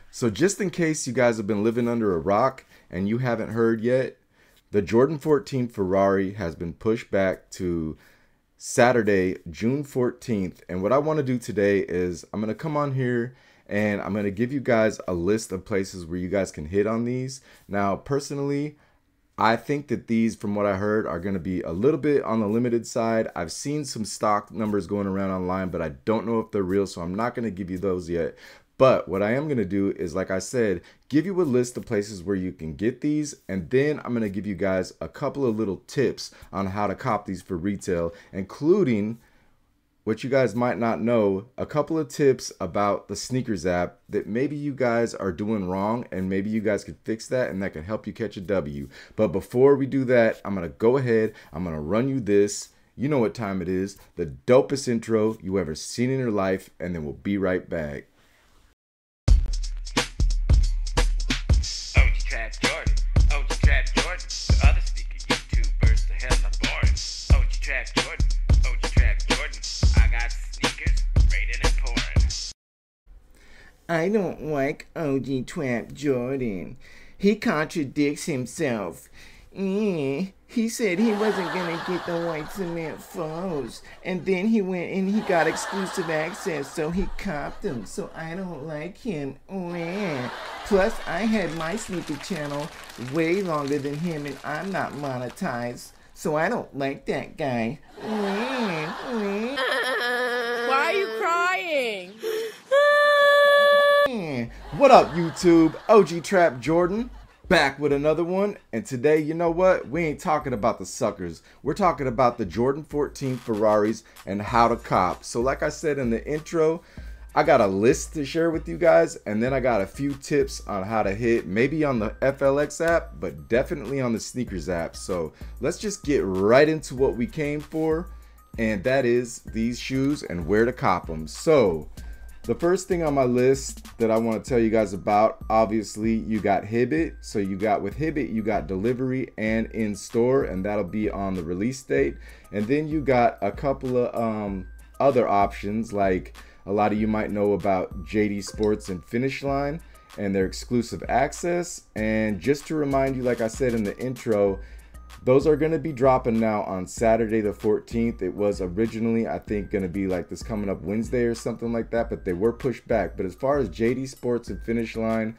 So just in case you guys have been living under a rock and you haven't heard yet, the Jordan 14 Ferrari has been pushed back to Saturday, June 14th. And what I want to do today is I'm going to come on here and I'm going to give you guys a list of places where you guys can hit on these. Now, personally, I think that these, from what I heard, are going to be a little bit on the limited side. I've seen some stock numbers going around online, but I don't know if they're real, so I'm not going to give you those yet. But what I am going to do is, like I said, give you a list of places where you can get these, and then I'm going to give you guys a couple of little tips on how to cop these for retail, including what you guys might not know, a couple of tips about the sneakers app that maybe you guys are doing wrong and maybe you guys could fix that and that can help you catch a W. But before we do that, I'm going to go ahead, I'm going to run you this. You know what time it is, the dopest intro you ever seen in your life, and then we'll be right back. I don't like OG Trap Jordan. He contradicts himself. He said he wasn't gonna get the white cement foes, and then he went and he got exclusive access, so he copped them. So I don't like him. Plus, I had my sneaker channel way longer than him, and I'm not monetized, so I don't like that guy. Why are you crying? What up, YouTube? OG Trap Jordan back with another one, and today, you know what, we ain't talking about the suckers, we're talking about the Jordan 14 Ferraris and how to cop. So like I said in the intro, I got a list to share with you guys, and then I got a few tips on how to hit, maybe on the FLX app, but definitely on the sneakers app. So let's just get right into what we came for, and that is these shoes and where to cop them. So the first thing on my list that I want to tell you guys about, obviously you got Hibbett. So you got, with Hibbett, you got delivery and in store, and that'll be on the release date. And then you got a couple of other options, like a lot of you might know about JD Sports and Finish Line and their exclusive access. And just to remind you, like I said in the intro, those are going to be dropping now on Saturday the 14th. It was originally, I think, going to be like this coming up Wednesday or something like that, but they were pushed back. But as far as JD Sports and Finish Line,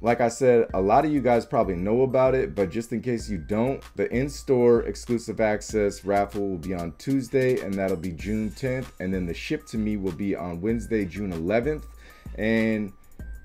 like I said, a lot of you guys probably know about it, but just in case you don't, the in-store exclusive access raffle will be on Tuesday, and that'll be June 10th. And then the ship to me will be on Wednesday, June 11th. And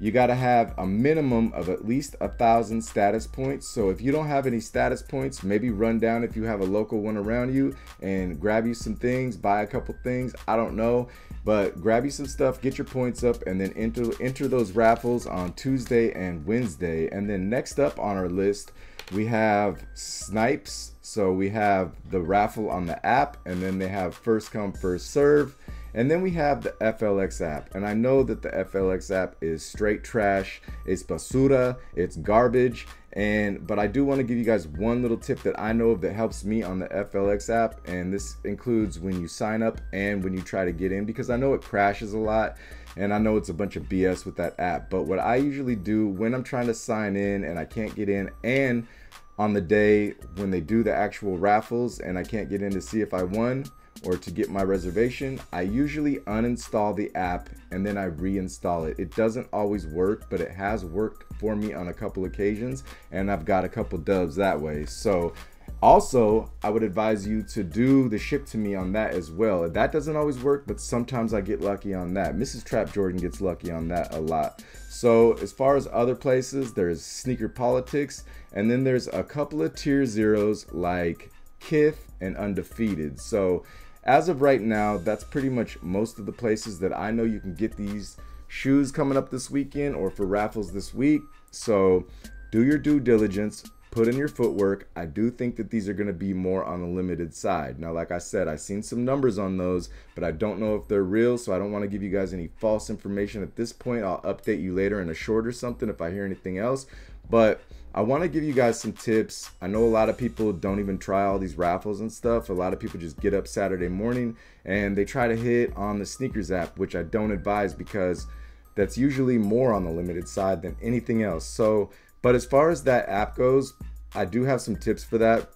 you got to have a minimum of at least 1,000 status points. So if you don't have any status points, maybe run down if you have a local one around you and grab you some things, buy a couple things. I don't know, but grab you some stuff, get your points up, and then enter those raffles on Tuesday and Wednesday. And then next up on our list, we have Snipes. So we have the raffle on the app, and then they have first come, first serve. And then we have the FLX app, and I know that the FLX app is straight trash, it's basura, it's garbage, but I do want to give you guys one little tip that I know of that helps me on the FLX app, and this includes when you sign up and when you try to get in, because I know it crashes a lot, and I know it's a bunch of BS with that app. But what I usually do when I'm trying to sign in and I can't get in, and on the day when they do the actual raffles and I can't get in to see if I won, or to get my reservation, I usually uninstall the app and then I reinstall it. It doesn't always work, but it has worked for me on a couple occasions, and I've got a couple dubs that way. So also, I would advise you to do the ship to me on that as well. That doesn't always work, but sometimes I get lucky on that. Mrs. Trap Jordan gets lucky on that a lot. So as far as other places, there's Sneaker Politics, and then there's a couple of tier zeros like Kith and Undefeated. So as of right now, that's pretty much most of the places that I know you can get these shoes coming up this weekend or for raffles this week. So do your due diligence, put in your footwork. I do think that these are going to be more on the limited side. Now, like I said, I've seen some numbers on those, but I don't know if they're real, so I don't want to give you guys any false information at this point. I'll update you later in a short or something if I hear anything else. But I want to give you guys some tips. I know a lot of people don't even try all these raffles and stuff. A lot of people just get up Saturday morning and they try to hit on the sneakers app, which I don't advise, because that's usually more on the limited side than anything else. So, but as far as that app goes, I do have some tips for that,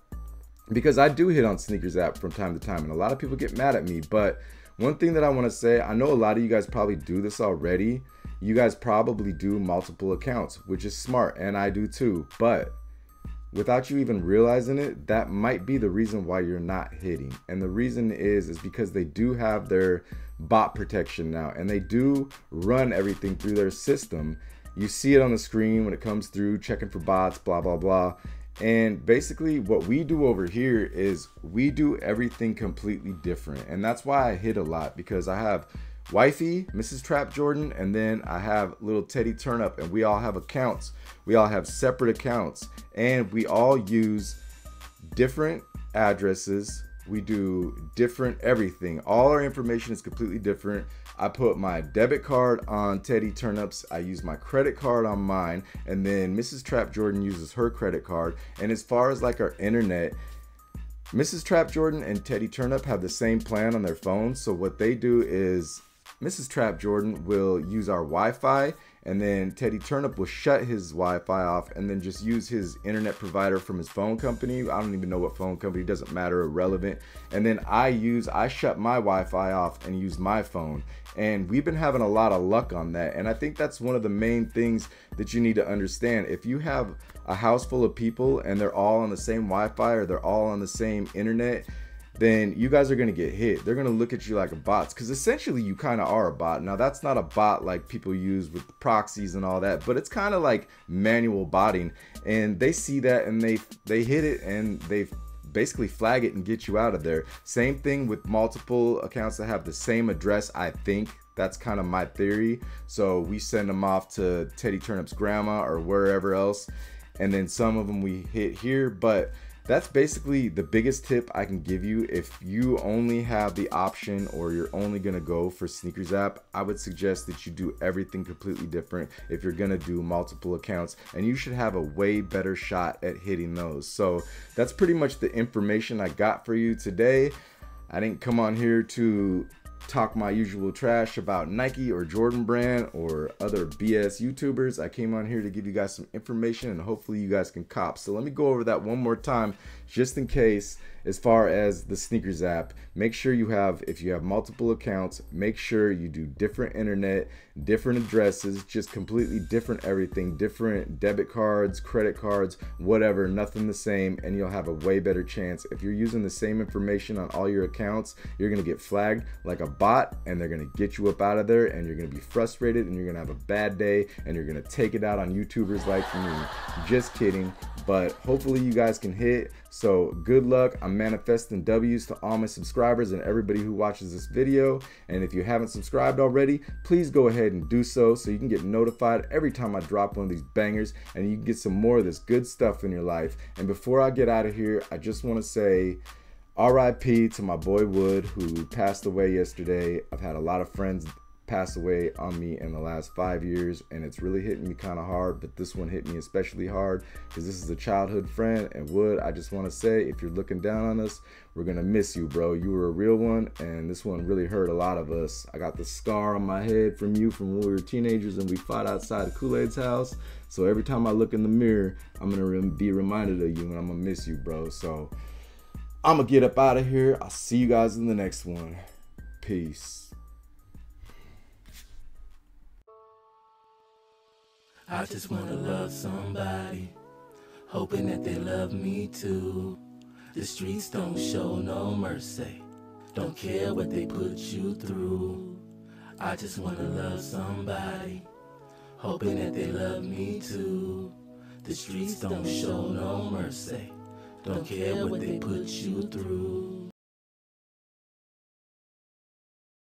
because I do hit on Sneakers app from time to time, and a lot of people get mad at me. But one thing that I want to say, I know a lot of you guys probably do this already. You guys probably do multiple accounts, which is smart, and I do too. But without you even realizing it, that might be the reason why you're not hitting. And the reason is because they do have their bot protection now, and they do run everything through their system. You see it on the screen when it comes through, checking for bots, blah, blah, blah. And basically what we do over here is we do everything completely different. And that's why I hit a lot, because I have wifey, Mrs. Trap Jordan, and then I have little Teddy Turnup, and we all have accounts. We all have separate accounts, and we all use different addresses. We do different everything. All our information is completely different. I put my debit card on Teddy Turnup's. I use my credit card on mine, and then Mrs. Trap Jordan uses her credit card. And as far as like our internet, Mrs. Trap Jordan and Teddy Turnup have the same plan on their phones. So what they do is Mrs. Trap Jordan will use our Wi-Fi, and then Teddy Turnup will shut his Wi-Fi off and then just use his internet provider from his phone company. I don't even know what phone company, doesn't matter, irrelevant. And then I shut my Wi-Fi off and use my phone. And we've been having a lot of luck on that. And I think that's one of the main things that you need to understand. If you have a house full of people and they're all on the same Wi-Fi, or they're all on the same internet, then you guys are going to get hit. They're going to look at you like a bot, because essentially you kind of are a bot. Now, that's not a bot like people use with proxies and all that, but it's kind of like manual botting. And they see that and they hit it, and they basically flag it and get you out of there. Same thing with multiple accounts that have the same address, I think. That's kind of my theory. So we send them off to Teddy Turnup's grandma or wherever else, and then some of them we hit here. But that's basically the biggest tip I can give you. If you only have the option, or you're only gonna go for Sneakers app, I would suggest that you do everything completely different if you're gonna do multiple accounts, and you should have a way better shot at hitting those. So that's pretty much the information I got for you today. I didn't come on here to talk my usual trash about Nike or Jordan brand or other BS YouTubers. I came on here to give you guys some information, and hopefully you guys can cop. So let me go over that one more time, just in case. As far as the Sneakers app, make sure you have, if you have multiple accounts, make sure you do different internet, different addresses, just completely different everything, different debit cards, credit cards, whatever, nothing the same, and you'll have a way better chance. If you're using the same information on all your accounts, you're gonna get flagged like a bot, and they're gonna get you up out of there, and you're gonna be frustrated, and you're gonna have a bad day, and you're gonna take it out on YouTubers like me. Just kidding, but hopefully you guys can hit. So good luck. I'm manifesting W's to all my subscribers and everybody who watches this video. And if you haven't subscribed already, please go ahead and do so you can get notified every time I drop one of these bangers, and you can get some more of this good stuff in your life. And before I get out of here, I just want to say RIP to my boy Wood, who passed away yesterday. I've had a lot of friends pass away on me in the last 5 years, and it's really hitting me kind of hard, but this one hit me especially hard because this is a childhood friend. And Wood, I just want to say, if you're looking down on us, we're gonna miss you, bro. You were a real one, and this one really hurt a lot of us. I got the scar on my head from you from when we were teenagers and we fought outside of Kool-Aid's house. So every time I look in the mirror, I'm gonna be reminded of you, and I'm gonna miss you, bro. So I'm gonna get up out of here. I'll see you guys in the next one. Peace. I just wanna love somebody, hoping that they love me too. The streets don't show no mercy, don't care what they put you through. I just wanna love somebody, hoping that they love me too. The streets don't show no mercy, don't care what they put you through.